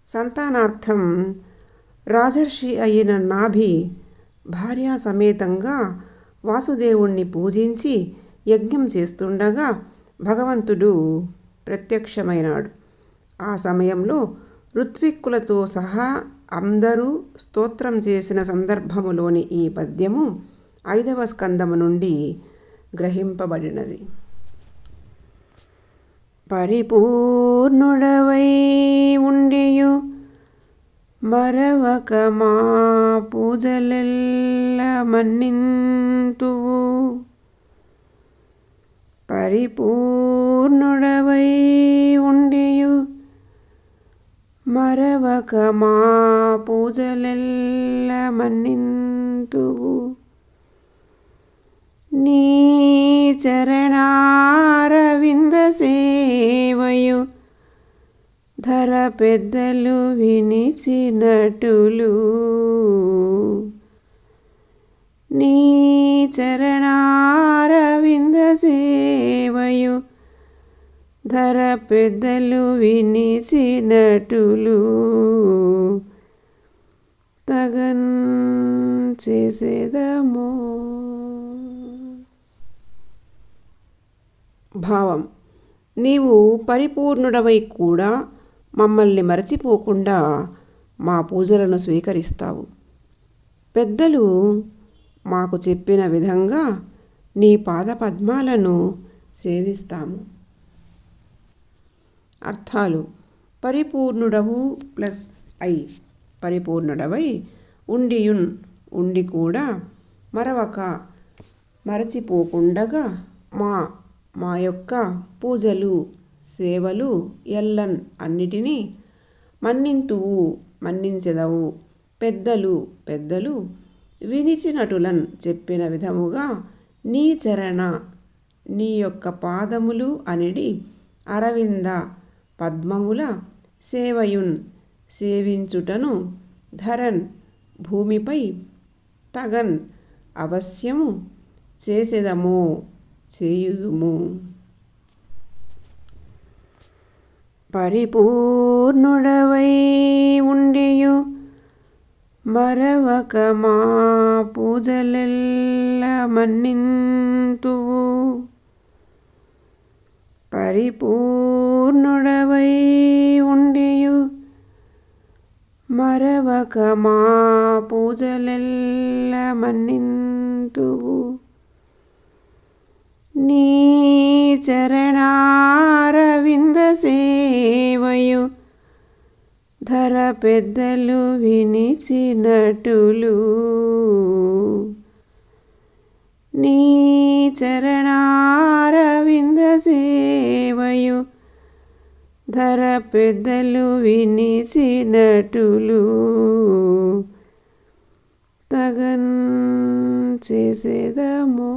సంతానార్థం రాజర్షి అయిన నాభి భార్యా సమేతంగా వాసుదేవుణ్ణి పూజించి యజ్ఞం చేస్తుండగా భగవంతుడు ప్రత్యక్షమైనాడు. ఆ సమయంలో ఋత్విక్కులతో సహా అందరూ స్తోత్రం చేసిన సందర్భములోని ఈ పద్యము 5వ స్కందము నుండి గ్రహింపబడినది. పరిపూర్ణుడవై ఉండియు మరవక మా పూజలెల్ల మన్నింతువు. పరిపూర్ణుడవై ఉండియు మరవక మా పూజలెల్ల మన్నింతువు. నీ చరణారవింద సేవయు ధర పెద్దలు వినిచినటులు. నీ చరణారవింద సేవయు ధర పెద్దలు వినిచినటులు. తగన్ చేసేదమో. భావం: నీవు పరిపూర్ణుడవై కూడా మమ్మల్ని మరచిపోకుండా మా పూజలను స్వీకరిస్తావు. పెద్దలు మాకు చెప్పిన విధంగా నీ పాదపద్మాలను సేవిస్తాము. అర్థాలు: పరిపూర్ణుడవు ప్లస్ ఐ పరిపూర్ణుడవై, ఉండియున్ ఉండి కూడా, మరవక మరచిపోకుండగా, మా యొక్క పూజలు సేవలు ఎల్లన్ అన్నిటినీ, మన్నింతువు మన్నించెదవు, పెద్దలు వినిచినటులన్ చెప్పిన విధముగా, నీ చరణ నీ యొక్క పాదములు అనిడి, అరవింద పద్మముల సేవయున్ సేవించుటను, ధరన్ భూమిపై, తగన్ అవశ్యము, చేసెదమో చేయుదుము. పరిపూర్ణుడవై ఉండియు మరవక మా పూజలెల్ల మన్నింతువు. పరిపూర్ణుడవై ఉండియు మరవక మా పూజలెల్ల మన్నింతువు. నీ చరణారవింద సేవయు ధర పెద్దలు వినిచినటులు. నీ చరణారవింద సేవయు ధర పెద్దలు వినిచినటులు. తగన్ చేసేదమో.